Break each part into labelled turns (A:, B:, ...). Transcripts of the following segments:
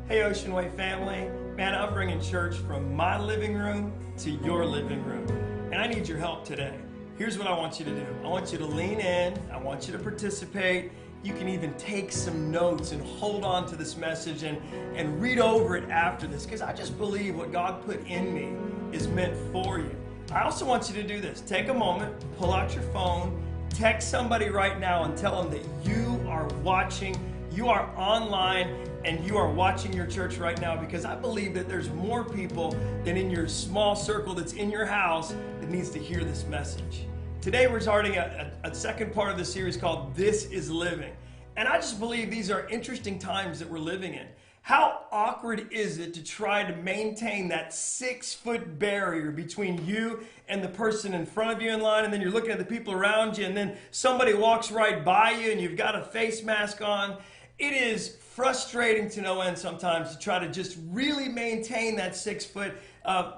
A: Hey Ocean Way family, man, I'm bringing church from my living room to your living room, and I need your help today. Here's what I want you to do. I want you to lean in, I want you to participate. You can even take some notes and hold on to this message and read over it after this, because I just believe what God put in me is meant for you. I also want you to do this. Take a moment, pull out your phone, text somebody right now and tell them that you are watching, you are online, and you are watching your church right now, because I believe that there's more people than in your small circle that's in your house that needs to hear this message. Today we're starting a second part of the series called This is Living. And I just believe these are interesting times that we're living in. How awkward is it to try to maintain that 6-foot barrier between you and the person in front of you in line, and then you're looking at the people around you, and then somebody walks right by you and you've got a face mask on. It is frustrating to no end sometimes to try to just really maintain that 6-foot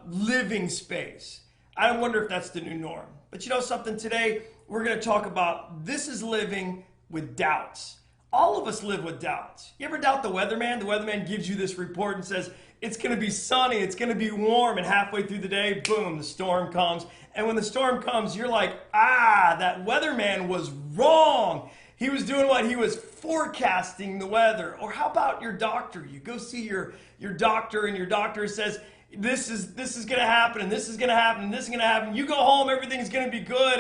A: living space. I wonder if that's the new norm. But you know something, today we're going to talk about this is living with doubts. All of us live with doubts. You ever doubt the weatherman? The weatherman gives you this report and says, it's going to be sunny, it's going to be warm, and halfway through the day, boom, the storm comes. And when the storm comes, you're like, that weatherman was wrong. He was doing what? He was forecasting the weather. Or how about your doctor? You go see your doctor, and your doctor says, this is going to happen, and this is going to happen, and this is going to happen. You go home, everything's going to be good,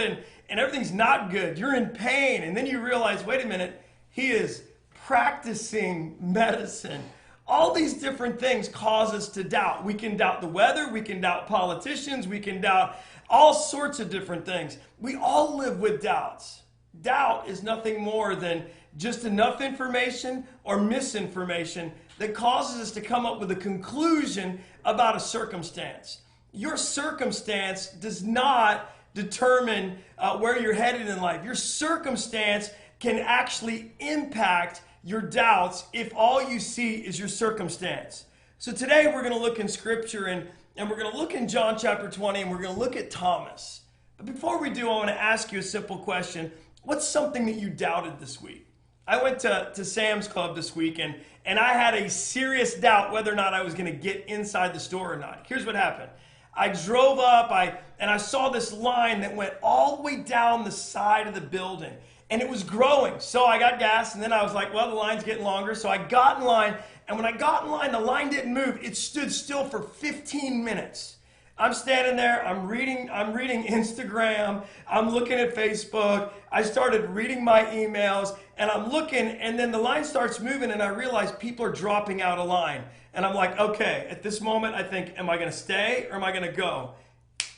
A: and everything's not good. You're in pain. And then you realize, wait a minute, he is practicing medicine. All these different things cause us to doubt. We can doubt the weather. We can doubt politicians. We can doubt all sorts of different things. We all live with doubts. Doubt is nothing more than just enough information or misinformation that causes us to come up with a conclusion about a circumstance. Your circumstance does not determine where you're headed in life. Your circumstance can actually impact your doubts if all you see is your circumstance. So today we're going to look in Scripture, and we're going to look in John chapter 20, and we're going to look at Thomas. But before we do, I want to ask you a simple question. What's something that you doubted this week? I went to Sam's Club this week, and I had a serious doubt whether or not I was going to get inside the store or not. Here's what happened. I drove up, and I saw this line that went all the way down the side of the building, and it was growing. So I got gas, and then I was like, well, the line's getting longer. So I got in line, and when I got in line, the line didn't move. It stood still for 15 minutes. I'm standing there, I'm reading Instagram, I'm looking at Facebook, I started reading my emails, and I'm looking, and then the line starts moving, and I realize people are dropping out of line. And I'm like, okay, at this moment, I think, am I going to stay or am I going to go?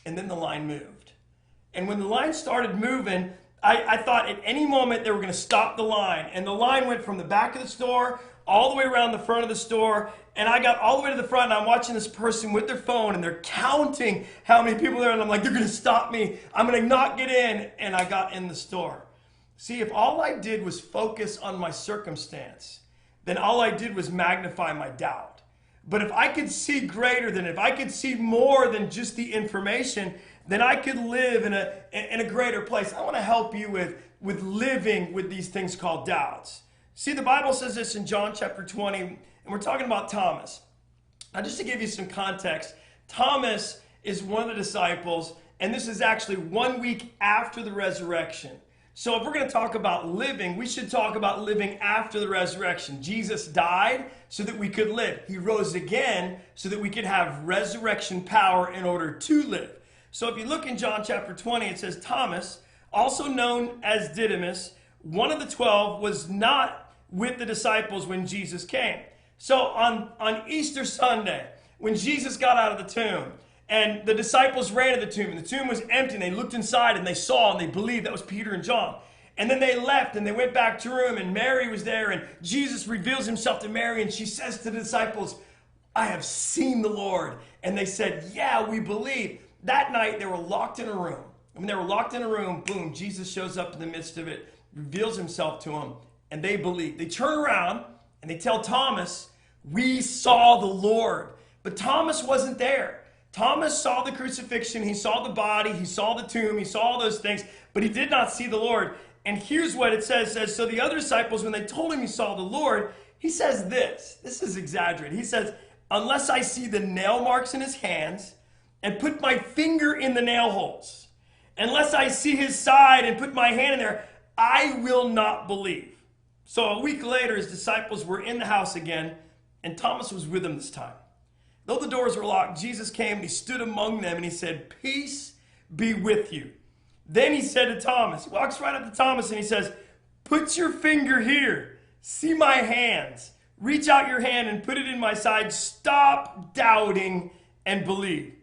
A: And then the line moved. And when the line started moving, I thought at any moment they were going to stop the line. And the line went from the back of the store all the way around the front of the store, and I got all the way to the front, and I'm watching this person with their phone, and they're counting how many people there are, and I'm like, they're going to stop me. I'm going to not get in, and I got in the store. See, if all I did was focus on my circumstance, then all I did was magnify my doubt. But if I could see greater than it, if I could see more than just the information, then I could live in a greater place. I want to help you with living with these things called doubts. See, the Bible says this in John chapter 20, and we're talking about Thomas. Now, just to give you some context, Thomas is one of the disciples, and this is actually 1 week after the resurrection. So if we're going to talk about living, we should talk about living after the resurrection. Jesus died so that we could live. He rose again so that we could have resurrection power in order to live. So if you look in John chapter 20, it says, Thomas, also known as Didymus, one of the 12, was not with the disciples when Jesus came. So on Easter Sunday, when Jesus got out of the tomb, and the disciples ran to the tomb, and the tomb was empty, and they looked inside, and they saw, and they believed that was Peter and John. And then they left, and they went back to room, and Mary was there, and Jesus reveals himself to Mary, and she says to the disciples, I have seen the Lord. And they said, yeah, we believe. That night, they were locked in a room. And when they were locked in a room, boom, Jesus shows up in the midst of it, reveals himself to them, and they believe. They turn around, and they tell Thomas, we saw the Lord. But Thomas wasn't there. Thomas saw the crucifixion, he saw the body, he saw the tomb, he saw all those things, but he did not see the Lord. And here's what it says, so the other disciples, when they told him he saw the Lord, He says this is exaggerated. He says, unless I see the nail marks in his hands and put my finger in the nail holes, unless I see his side and put my hand in there, I will not believe. So a week later, his disciples were in the house again, and Thomas was with them this time. Though the doors were locked, Jesus came and he stood among them and he said, peace be with you. Then he said to Thomas, he walks right up to Thomas and he says, put your finger here. See my hands. Reach out your hand and put it in my side. Stop doubting and believe.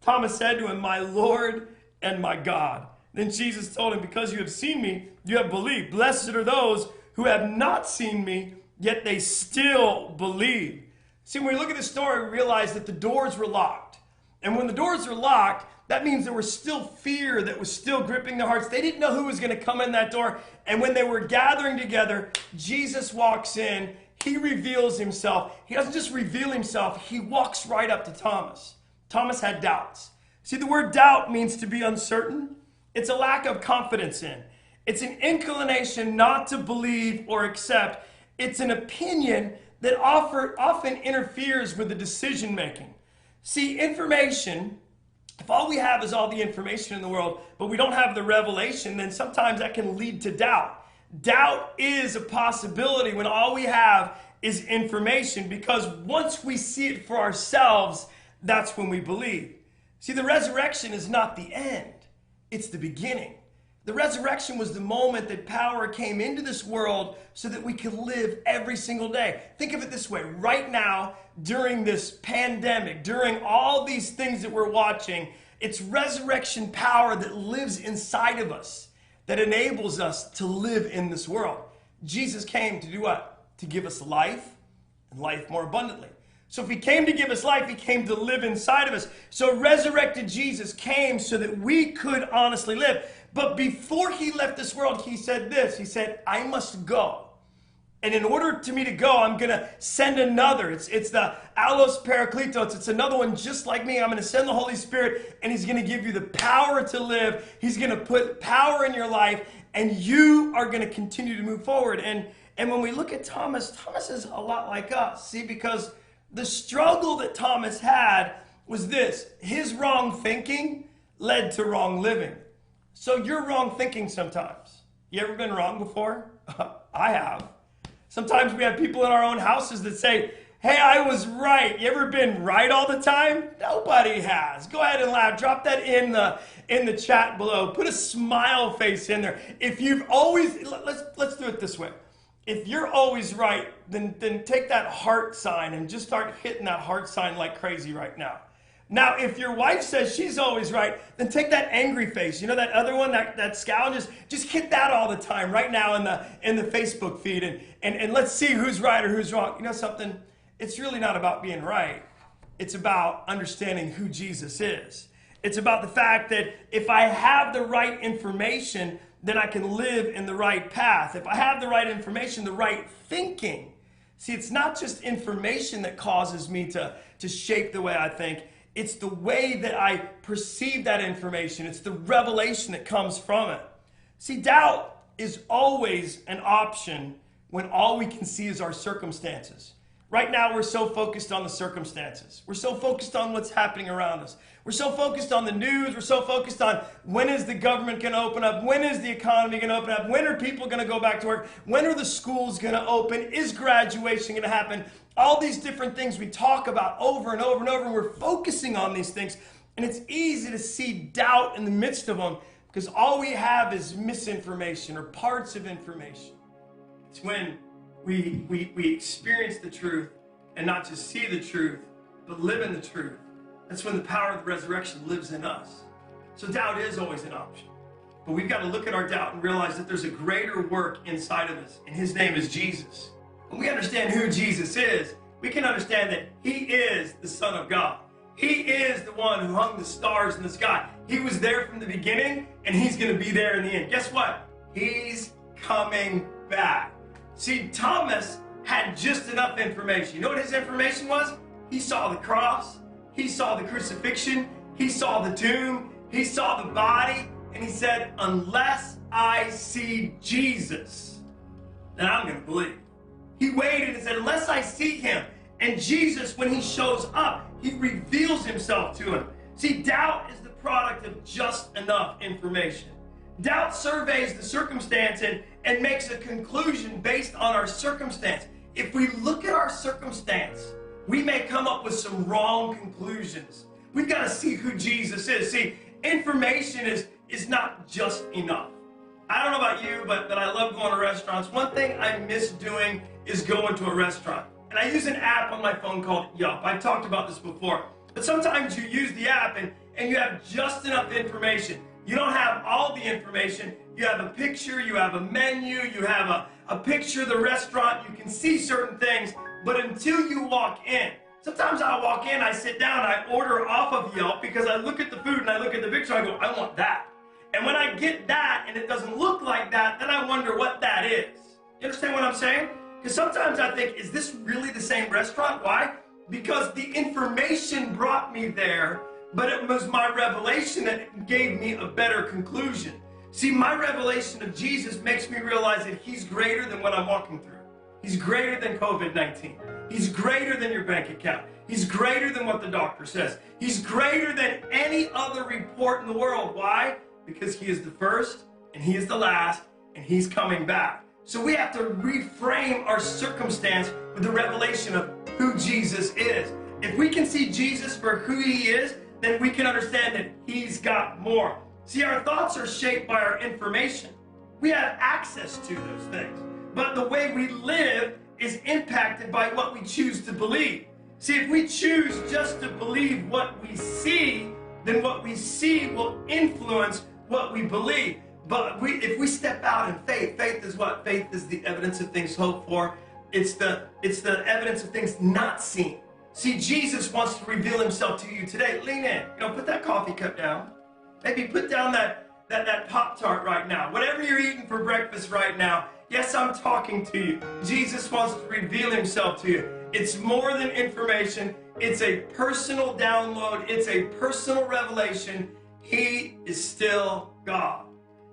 A: Thomas said to him, my Lord and my God. Then Jesus told him, because you have seen me, you have believed. Blessed are those who have not seen me, yet they still believe. See, when we look at the story, we realize that the doors were locked. And when the doors were locked, that means there was still fear that was still gripping their hearts. They didn't know who was going to come in that door. And when they were gathering together, Jesus walks in. He reveals himself. He doesn't just reveal himself. He walks right up to Thomas. Thomas had doubts. See, the word doubt means to be uncertain. It's a lack of confidence in. It's an inclination not to believe or accept. It's an opinion that often interferes with the decision making. See, information, if all we have is all the information in the world, but we don't have the revelation, then sometimes that can lead to doubt. Doubt is a possibility when all we have is information, because once we see it for ourselves, that's when we believe. See, the resurrection is not the end. It's the beginning. The resurrection was the moment that power came into this world so that we could live every single day. Think of it this way. Right now, during this pandemic, during all these things that we're watching, it's resurrection power that lives inside of us, that enables us to live in this world. Jesus came to do what? To give us life, and life more abundantly. So if he came to give us life, he came to live inside of us. So resurrected Jesus came so that we could honestly live. But before he left this world, he said this. He said, I must go. And in order to me to go, I'm going to send another. It's the allos parakletos. It's another one just like me. I'm going to send the Holy Spirit, and he's going to give you the power to live. He's going to put power in your life, and you are going to continue to move forward. And when we look at Thomas, Thomas is a lot like us. See, because the struggle that Thomas had was this. His wrong thinking led to wrong living. So you're wrong thinking sometimes. You ever been wrong before? I have. Sometimes we have people in our own houses that say, hey, I was right. You ever been right all the time? Nobody has. Go ahead and laugh. Drop that in the chat below. Put a smile face in there. If you've always, let's do it this way. If you're always right, then take that heart sign and just start hitting that heart sign like crazy right now. Now, if your wife says she's always right, then take that angry face. You know that other one, that scowl? Just hit that all the time right now in the Facebook feed, and let's see who's right or who's wrong. You know something? It's really not about being right. It's about understanding who Jesus is. It's about the fact that if I have the right information, then I can live in the right path. If I have the right information, the right thinking. See, it's not just information that causes me to shape the way I think. It's the way that I perceive that information. It's the revelation that comes from it. See, doubt is always an option when all we can see is our circumstances. Right now, we're so focused on the circumstances. We're so focused on what's happening around us. We're so focused on the news. We're so focused on when is the government going to open up? When is the economy going to open up? When are people going to go back to work? When are the schools going to open? Is graduation going to happen? All these different things we talk about over and over and over, and we're focusing on these things. And it's easy to see doubt in the midst of them because all we have is misinformation or parts of information. It's when we experience the truth and not just see the truth, but live in the truth. That's when the power of the resurrection lives in us. So doubt is always an option. But we've got to look at our doubt and realize that there's a greater work inside of us, and his name is Jesus. When we understand who Jesus is, we can understand that he is the Son of God. He is the one who hung the stars in the sky. He was there from the beginning, and he's going to be there in the end. Guess what? He's coming back. See, Thomas had just enough information. You know what his information was? He saw the cross. He saw the crucifixion. He saw the tomb. He saw the body. And he said, unless I see Jesus, then I'm going to believe. He waited and said, unless I see him. And Jesus, when he shows up, he reveals himself to him. See, doubt is the product of just enough information. Doubt surveys the circumstance and makes a conclusion based on our circumstance. If we look at our circumstance, we may come up with some wrong conclusions. We've got to see who Jesus is. See, information is not just enough. I don't know about you, but I love going to restaurants. One thing I miss doing is going to a restaurant. And I use an app on my phone called Yelp. I've talked about this before. But sometimes you use the app and you have just enough information. You don't have all the information. You have a picture, you have a menu, you have a picture of the restaurant. You can see certain things, but until you walk in, sometimes I walk in, I sit down, I order off of Yelp because I look at the food and I look at the picture, I go, I want that. And when I get that and it doesn't look like that, then I wonder what that is. You understand what I'm saying? Because sometimes I think, is this really the same restaurant? Why? Because the information brought me there, but it was my revelation that gave me a better conclusion. See, my revelation of Jesus makes me realize that he's greater than what I'm walking through. He's greater than COVID-19. He's greater than your bank account. He's greater than what the doctor says. He's greater than any other report in the world. Why? Because he is the first and he is the last and he's coming back. So we have to reframe our circumstance with the revelation of who Jesus is. If we can see Jesus for who he is, then we can understand that he's got more. See, our thoughts are shaped by our information. We have access to those things. But the way we live is impacted by what we choose to believe. See, if we choose just to believe what we see, then what we see will influence what we believe. But if we step out in faith, faith is what? Faith is the evidence of things hoped for. It's the evidence of things not seen. See, Jesus wants to reveal himself to you today. Lean in. Put that coffee cup down. Maybe put down that Pop-Tart right now. Whatever you're eating for breakfast right now, yes, I'm talking to you. Jesus wants to reveal himself to you. It's more than information. It's a personal download. It's a personal revelation. He is still God.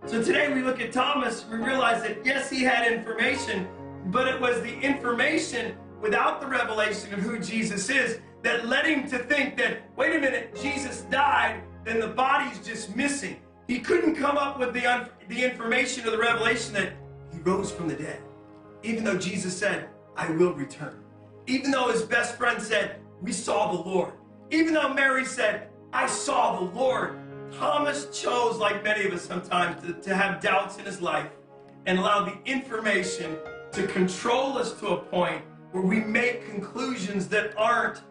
A: So today we look at Thomas, we realize that yes, he had information, but it was the information without the revelation of who Jesus is that led him to think that, wait a minute, Jesus died, then the body's just missing. He couldn't come up with the information or the revelation that he rose from the dead. Even though Jesus said, I will return. Even though his best friend said, we saw the Lord. Even though Mary said, I saw the Lord. Thomas chose, like many of us sometimes, to have doubts in his life and allow the information to control us to a point where we make conclusions that aren't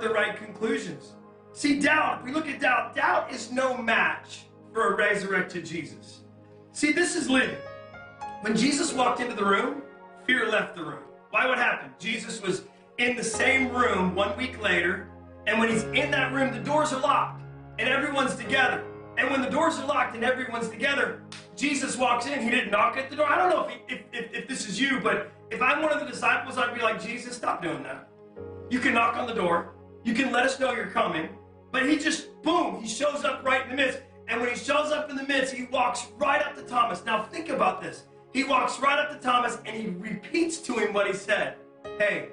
A: the right conclusions. See, doubt, if we look at doubt, doubt is no match for a resurrected Jesus. See, this is living. When Jesus walked into the room, fear left the room. Why? What happened? Jesus was in the same room 1 week later, and when he's in that room, the doors are locked and everyone's together. And when the doors are locked and everyone's together, Jesus walks in. He didn't knock at the door. I don't know if this is you, but if I'm one of the disciples, I'd be like, Jesus, stop doing that. You can knock on the door. You can let us know you're coming. But he just, boom, he shows up right in the midst. And when he shows up in the midst, he walks right up to Thomas. Now think about this. He walks right up to Thomas and he repeats to him what he said. Hey,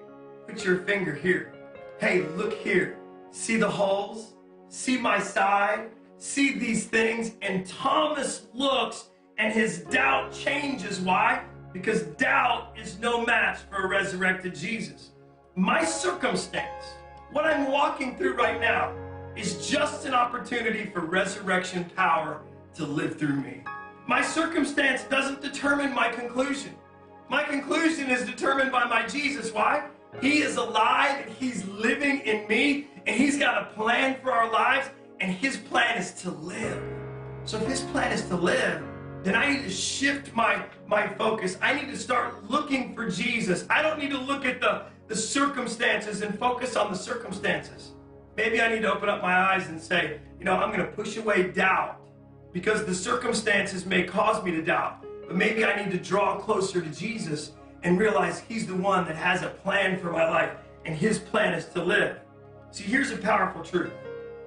A: put your finger here. Hey, look here. See the holes? See my side? See these things? And Thomas looks and his doubt changes. Why? Because doubt is no match for a resurrected Jesus. My circumstance, what I'm walking through right now, is just an opportunity for resurrection power to live through me. My circumstance doesn't determine my conclusion. My conclusion is determined by my Jesus. Why? He is alive and he's living in me, and he's got a plan for our lives, and his plan is to live. So if his plan is to live, then I need to shift my focus. I need to start looking for Jesus. I don't need to look at the circumstances and focus on the circumstances. Maybe I need to open up my eyes and say, I'm going to push away doubt because the circumstances may cause me to doubt. But maybe I need to draw closer to Jesus and realize he's the one that has a plan for my life, and his plan is to live. See, here's a powerful truth.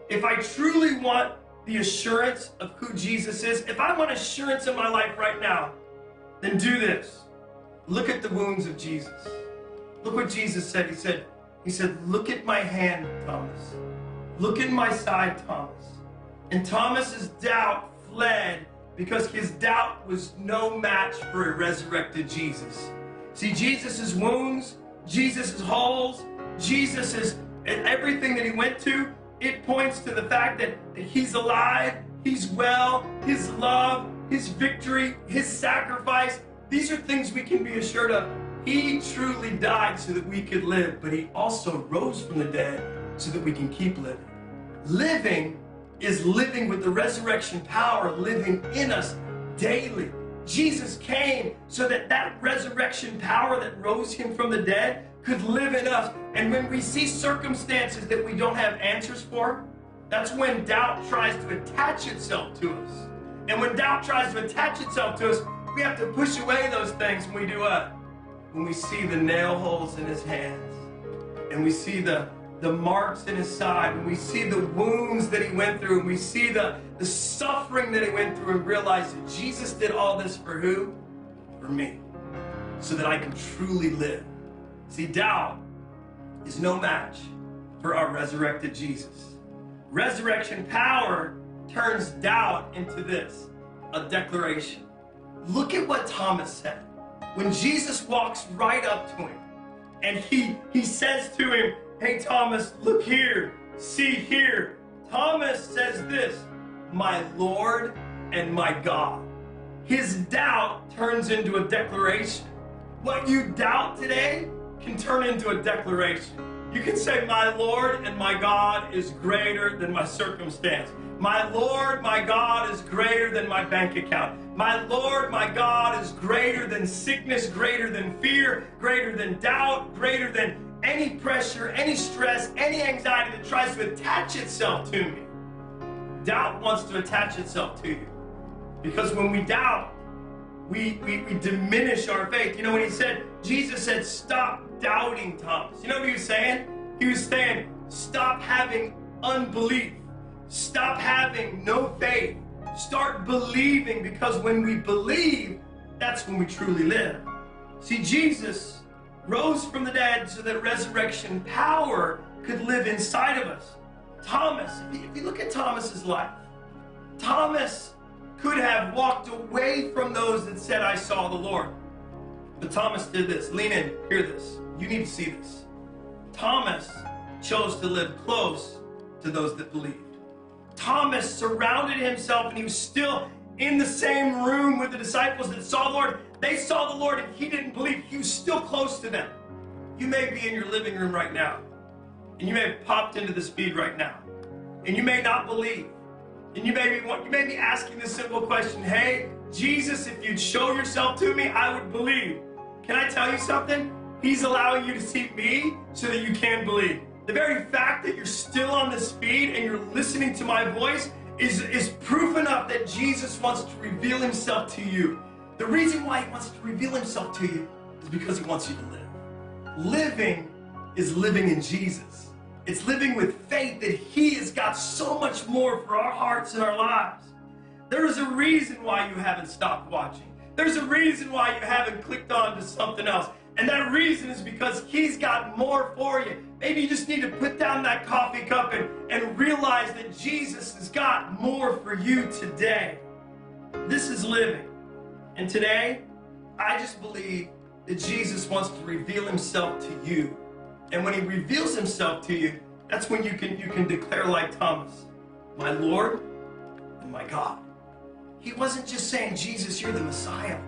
A: If I truly want the assurance of who Jesus is, if I want assurance in my life right now, then do this. Look at the wounds of Jesus. Look what Jesus said. He said, look at my hand, Thomas. Look at my side, Thomas. And Thomas's doubt fled because his doubt was no match for a resurrected Jesus. See, Jesus' wounds, Jesus' holes, Jesus' and everything that he went to, it points to the fact that he's alive, he's well, his love, his victory, his sacrifice. These are things we can be assured of. He truly died so that we could live, but he also rose from the dead so that we can keep living. Living is living with the resurrection power living in us daily. Jesus came so that that resurrection power that rose him from the dead could live in us. And when we see circumstances that we don't have answers for, that's when doubt tries to attach itself to us. And when doubt tries to attach itself to us, we have to push away those things when we do what? When we see the nail holes in his hands, and we see the marks in his side, and we see the wounds that he went through, and we see the suffering that he went through, and realize that Jesus did all this for who? For me. So that I can truly live. See, doubt is no match for our resurrected Jesus. Resurrection power turns doubt into this, a declaration. Look at what Thomas said. When Jesus walks right up to him, and he says to him, hey, Thomas, look here, see here. Thomas says this, my Lord and my God. His doubt turns into a declaration. What you doubt today can turn into a declaration. You can say, my Lord and my God is greater than my circumstance. My Lord, my God is greater than my bank account. My Lord, my God is greater than sickness, greater than fear, greater than doubt, greater than any pressure, any stress, any anxiety that tries to attach itself to me. Doubt wants to attach itself to you. Because when we doubt, we diminish our faith. You know when Jesus said, stop doubting, Thomas. You know what he was saying? He was saying, stop having unbelief. Stop having no faith. Start believing, because when we believe, that's when we truly live. See, Jesus rose from the dead so that resurrection power could live inside of us. Thomas, if you look at Thomas's life, Thomas could have walked away from those that said, I saw the Lord. But Thomas did this. Lean in, hear this. You need to see this. Thomas chose to live close to those that believed. Thomas surrounded himself, and he was still in the same room with the disciples that saw the Lord. They saw the Lord, and he didn't believe. He was still close to them. You may be in your living room right now, and you may have popped into this feed right now, and you may not believe. And you may be asking this simple question, hey, Jesus, if you'd show yourself to me, I would believe. Can I tell you something? He's allowing you to see me so that you can believe. The very fact that you're still on this feed and you're listening to my voice is proof enough that Jesus wants to reveal himself to you. The reason why he wants to reveal himself to you is because he wants you to live. Living is living in Jesus. It's living with faith that he has got so much more for our hearts and our lives. There is a reason why you haven't stopped watching. There's a reason why you haven't clicked on to something else. And that reason is because he's got more for you. Maybe you just need to put down that coffee cup and realize that Jesus has got more for you today. This is living. And today, I just believe that Jesus wants to reveal himself to you. And when he reveals himself to you, that's when you can declare like Thomas, my Lord and my God. He wasn't just saying, Jesus, you're the Messiah.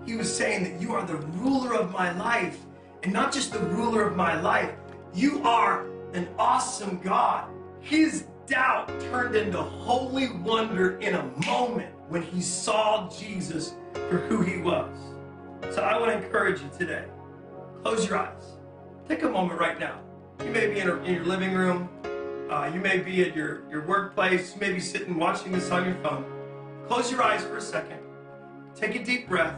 A: He was saying that you are the ruler of my life. And not just the ruler of my life, you are an awesome God. His doubt turned into holy wonder in a moment when he saw Jesus for who he was. So I want to encourage you today. Close your eyes. Take a moment right now. You may be in your living room. You may be at your workplace. You may be sitting watching this on your phone. Close your eyes for a second. Take a deep breath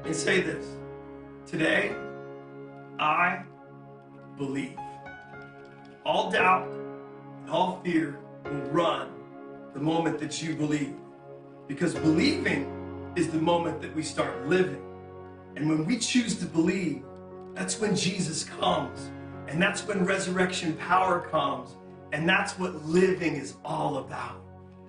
A: and say this. Today, I believe. All doubt and all fear will run the moment that you believe. Because believing is the moment that we start living. And when we choose to believe, That's when Jesus comes. And that's when resurrection power comes. And that's what living is all about.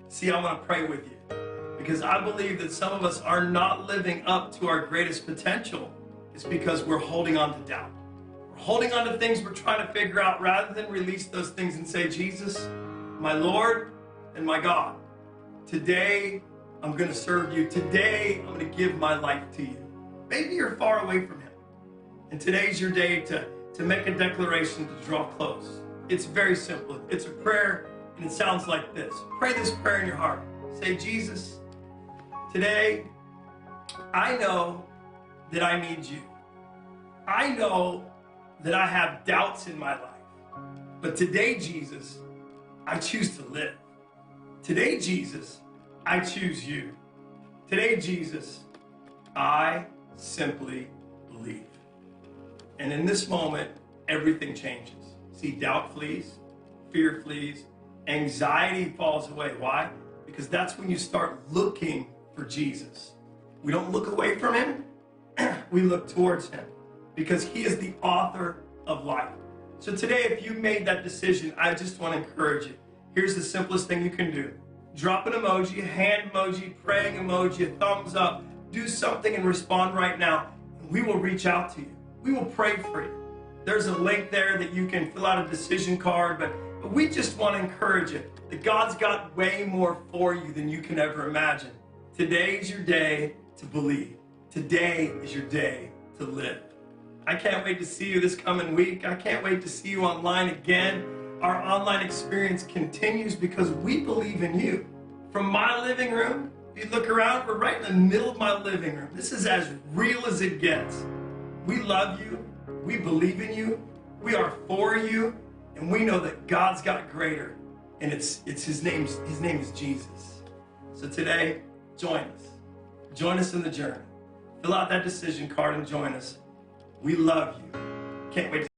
A: See, I want to pray with you, because I believe that some of us are not living up to our greatest potential. It's because we're holding on to doubt. We're holding on to things we're trying to figure out rather than release those things and say, Jesus, my Lord and my God, today I'm going to serve you. Today I'm going to give my life to you. Maybe you're far away from him. And today's your day to make a declaration to draw close. It's very simple. It's a prayer, and it sounds like this. Pray this prayer in your heart. Say, Jesus, today I know that I need you. I know that I have doubts in my life. But today, Jesus, I choose to live. Today, Jesus, I choose you. Today, Jesus, I simply believe. And in this moment, everything changes. See, doubt flees, fear flees, anxiety falls away. Why? Because that's when you start looking for Jesus. We don't look away from him, we look towards him, because he is the author of life. So today, if you made that decision, I just want to encourage you. Here's the simplest thing you can do. Drop an emoji, a hand emoji, praying emoji, a thumbs up. Do something and respond right now. And we will reach out to you. We will pray for you. There's a link there that you can fill out a decision card, but we just want to encourage you that God's got way more for you than you can ever imagine. Today is your day to believe. Today is your day to live. I can't wait to see you this coming week. I can't wait to see you online again. Our online experience continues because we believe in you. From my living room, if you look around, we're right in the middle of my living room. This is as real as it gets. We love you. We believe in you. We are for you. And we know that God's got greater. And it's his name is Jesus. So today, join us. Join us in the journey. Fill out that decision card and join us. We love you. Can't wait to